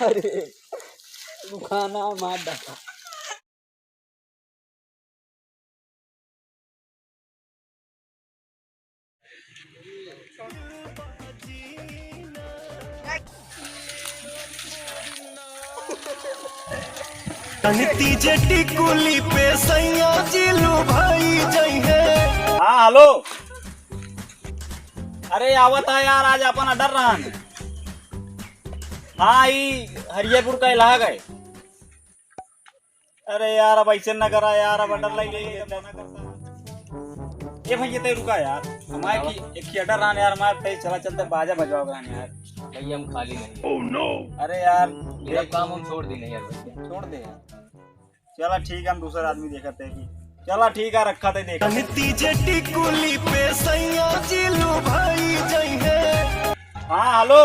अरे तू खाना मार डाला। तीजे टिकुली पे सैया जिलू भाई जई है। हाँ हेलो। अरे आवत है यार, आज अपन अडर रहा है। हाँ ई हरियापुर का इलाहा गए। अरे यार अब ऐसे न करा यार, अब अडर लग ये भैया ते रुका यार, हमारे की एक अडर रहा यार, हमारे ते चला चलते बाजा बजवा रहा यार। भैया हम खाली नहीं। Oh no. अरे यार मेरा काम हम छोड़ दी नहीं यार, छोड़ दे यार। चला ठीक है, हम दूसरा आदमी देखते हैं कि चला ठीक है, रखा थे देखा। तीजे टिकुली पे सैया जिलू भाई जई है। हाँ हेलो।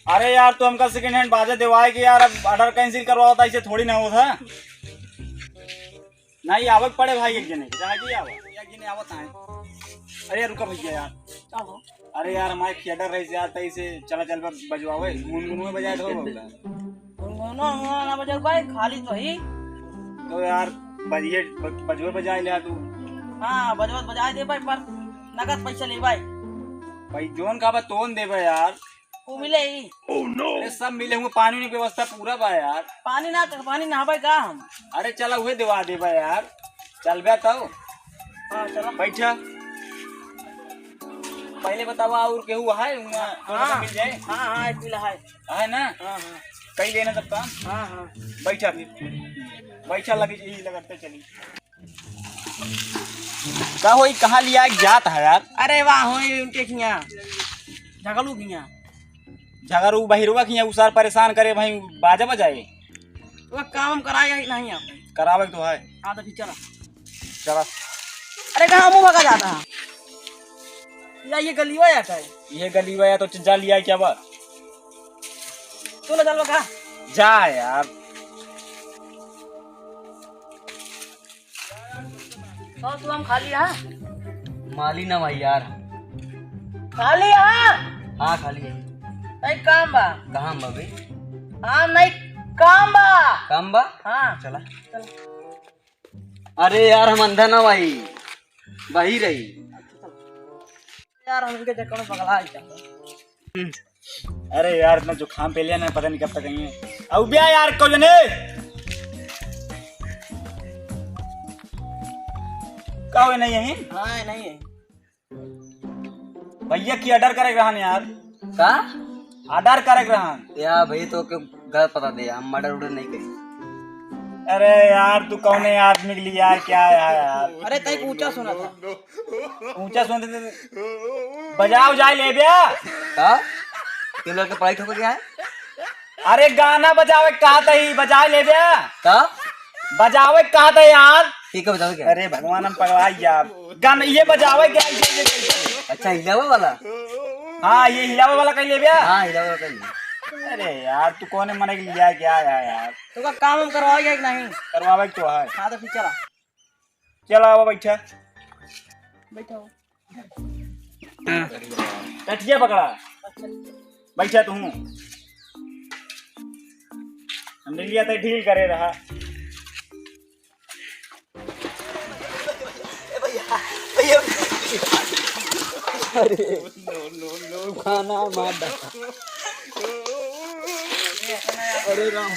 अरे यार तू हमका सेकंड हैंड बाजा दिवाए कि यार, अब ऑर्डर कैंसिल करवा होता, इसे थोड़ी ना होता। नहीं आवक पड़े भाई, एक जने आवत है। अरे रुका भैया यार। अरे यार हमारे थिएटर रहे यार, तो इसे चला चल बजवावे गुनगुन में बजाए ना बजा भाई, खाली तो ही तो यार बजिए बजवे बजाए ले तू। हाँ बजवत बजा दे भाई, पर नगद पैसा ले भाई। भाई जोन का तोन दे यार, वो मिले ही। ओह नो। अरे सब मिले हुए, पानी की व्यवस्था पूरा बा यार। पानी नहा भाई का हम। अरे चला हुए दिवा दे यार, चल बे तो। हाँ चलो बैठा, पहले बतावा और केहू है हाँ मिल जाए। हाँ हाँ एक मिला है ना, हाँ हाँ कई लेना सब काम। हाँ हाँ बैठा फिर, बैठा लगी यही लगाते चली। का होई कहाँ लिया जात है यार। अरे वाह हो उनके खिया झगलू खिया झगड़ू बहिरुआ खिया उसार परेशान करे भाई, बाजा बजाए तो काम कराएगा ही नहीं आप। करावे तो है। हाँ तो फिर चला चला। अरे कहाँ मुँह भगा जाता है या ये गली हुआ जाता है। ये गली हुआ तो जा लिया क्या बात। चलो चलो कहा जा यार। तो तू हम खाली है माली ना भाई यार। खाली है। हाँ खाली है। नहीं काम बा। कहाँ भाभी? हाँ नहीं काम बा। काम बा? हाँ चला। चल अरे यार हम अंधा ना भाई, वही रही यार, हम इनके चक्कर में पगला है। अरे यार इतना जुकाम पे लिया ना, पता नहीं कब तक आएंगे। अब भी यार को जने का हुए नहीं है। हाँ नहीं है भैया की ऑर्डर करे रहन यार, का ऑर्डर करे रहन यार भाई तो क्यों गलत पता दे, हम मर्डर उड़र नहीं करी। अरे यार तू कौने आदमी के लिए यार, क्या है यार। अरे तई ऊंचा सुना था। ऊंचा सुनते थे बजाओ जाए ले बिया का तीन लड़के पढ़ाई ठोक गया है। अरे गाना बजावे कहा था ही, बजा ले बिया का बजावे कहा था यार। ठीक है बताओ क्या। अरे भगवान हम पगला यार, गाना ये बजावे क्या अच्छा हिलावा वाला। हाँ ये हिलावे वाला कहीं ले बिया। हाँ हिलावा वाला कहीं। अरे यार तू कौन मने के लिया क्या यार। तो का काम हम करवाएगा कि नहीं। करवावे तो है। हाँ तो फिर चला चला अब बैठा बैठो। कटिया पकड़ा बैठा तू। हमने लिया था ढील करे रहा। अरे खाना मार डाला। अरे राम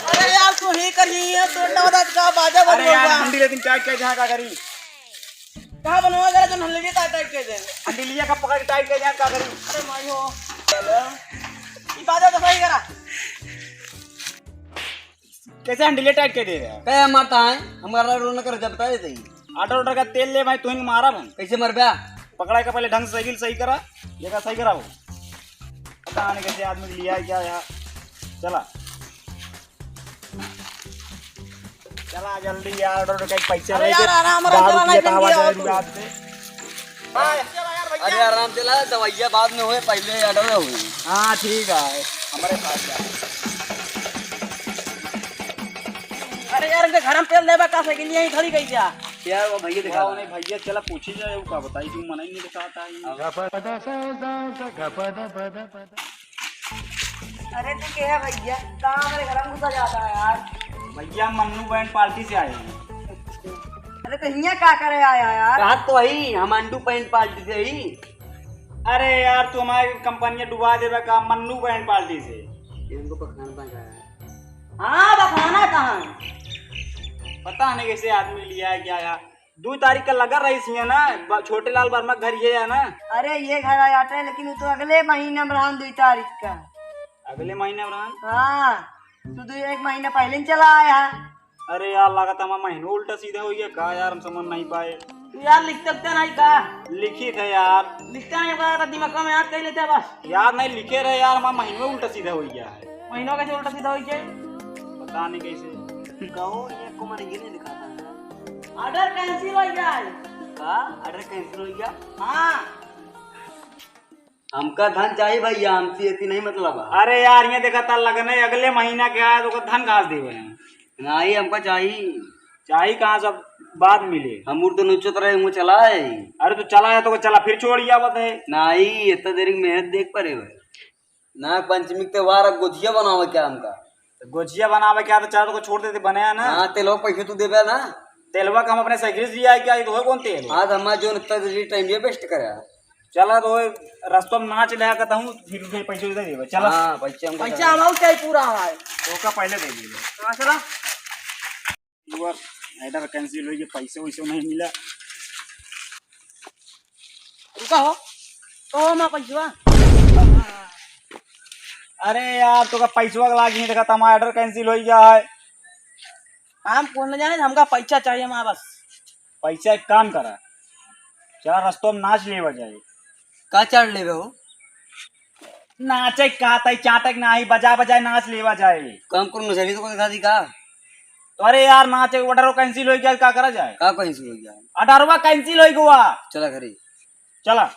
अरे यार तू ही करी है तो नवरात का बाजा अरे यार बनवा। हंडी लेकिन टाइट कर जहाँ का करी। कहाँ बनवा जरा जो नल्ले भी टाइट के दे। हंडी लिया का पकड़ टाइट कर जहाँ का करी। अरे माई हो ये बाजा तो सही करा। कैसे हंडी ले टाइट कर दे रहा। क्या मारता है हमारा रोल न कर जब बता देते ही। ऑर्डर का तेल ले भाई, तू ही मारा भाई। कैसे मर गया? पकड़ा का पहले ढंग से साइकिल सही करा, ये सही करा वो। पता नहीं कैसे आदमी लिया है क्या यार। चला चला जल्दी यार, ऑर्डर का पैसे अरे यार आराम चला नहीं अरे आराम चला, दवाइया बाद में हुए पहले ऑर्डर हुई। हाँ ठीक है हमारे पास जा। अरे यार इनके घर में तेल देबा का साइकिल यहीं खड़ी गई क्या। यार वो भैया दिखा नहीं भैया चला पूछी जाए वो का बताई क्यों मना ही नहीं दिखाता अरे तू क्या है भैया, कहाँ हमारे घर में घुसा जाता है यार। भैया मन्नू बैंड पार्टी से आए हैं। अरे तो यहाँ क्या करे आया यार। कहा तो ही हम अंडू पैंट पार्टी से ही। अरे यार तू हमारी कंपनी डुबा देगा का मन्नू बैंड पार्टी से। इनको पकड़ना पड़ रहा है। हाँ बखाना कहाँ है? पता नहीं कैसे आदमी लिया है क्या यार। 2 तारीख का लगा रही थी ना, छोटे लाल वर्मा घर ये है ना। अरे ये घर आ जाते हैं लेकिन वो तो अगले महीने में रहा 2 तारीख का। अगले महीने में। हाँ तू तो 1 महीना पहले ही चला आया है। अरे यार लगा था महीनों उल्टा सीधा हो गया का यार, हम समझ नहीं पाए। तू यार लिख सकता नहीं का? लिखी थे यार, लिखता नहीं पता था, दिमाग में याद कर लेते बस। यार नहीं लिखे रहे यार, हमारा महीनों उल्टा सीधा हो गया है। महीनों कैसे उल्टा सीधा हो गया? पता नहीं कैसे। कहो ये कुमार ये नहीं दिखाता है। ऑर्डर कैंसिल हो गया है। का ऑर्डर कैंसिल हो गया? हाँ हमका धन चाहिए भैया, हमसे इतनी नहीं मतलब है। अरे यार ये देखा था लगने अगले महीना क्या है तो धन घास दे हुए हैं। नहीं हमका चाहिए। चाहिए कहाँ सब बाद मिले। हम तो नुचत रहे मुँह चला है। अरे तो चला है तो चला फिर छोड़ गया बता है। नहीं इतना देरी की मेहनत देख पा रहे हो। नाग पंचमी के त्योहार गुजिया बनाओ क्या हमका? गोजिया बनावे क्या तो चार तो छोड़ देते बने है ना। हाँ तेलो पैसे तू देवे ना। तेलवा का हम अपने साइकिल से लिया है क्या, ये तो है कौन तेल। आज हमारा जो इतना देरी टाइम ये बेस्ट करे। चला तो रास्तों में नाच लिया करता हूँ फिर उसे पैसे दे देगा। चला हाँ पैसे हमको पैसा अमाउंट चाहिए पूरा हमारे। तो का पहले दे दीजिए। हाँ चला। ऑर्डर कैंसिल हो गया, पैसे वैसे नहीं मिला। रुका हो तो मैं पैसा। अरे यार तो का पैसा लाग नहीं देखा, हमारा ऑर्डर कैंसिल हो गया है। हम कौन न जाने, हमका पैसा चाहिए हमारा बस। पैसा एक काम करा, चला रास्तों में नाच ले जाए। का चढ़ ले हो? नाचे का तय चाटक नहीं, बजा बजाए नाच लेवा जाए। काम करो नजरी तो दिखा दी का। तो अरे यार नाचे ऑर्डर कैंसिल हो गया, क्या करा जाए। का कैंसिल हो गया? ऑर्डरवा कैंसिल हो गया। चला घरे चला।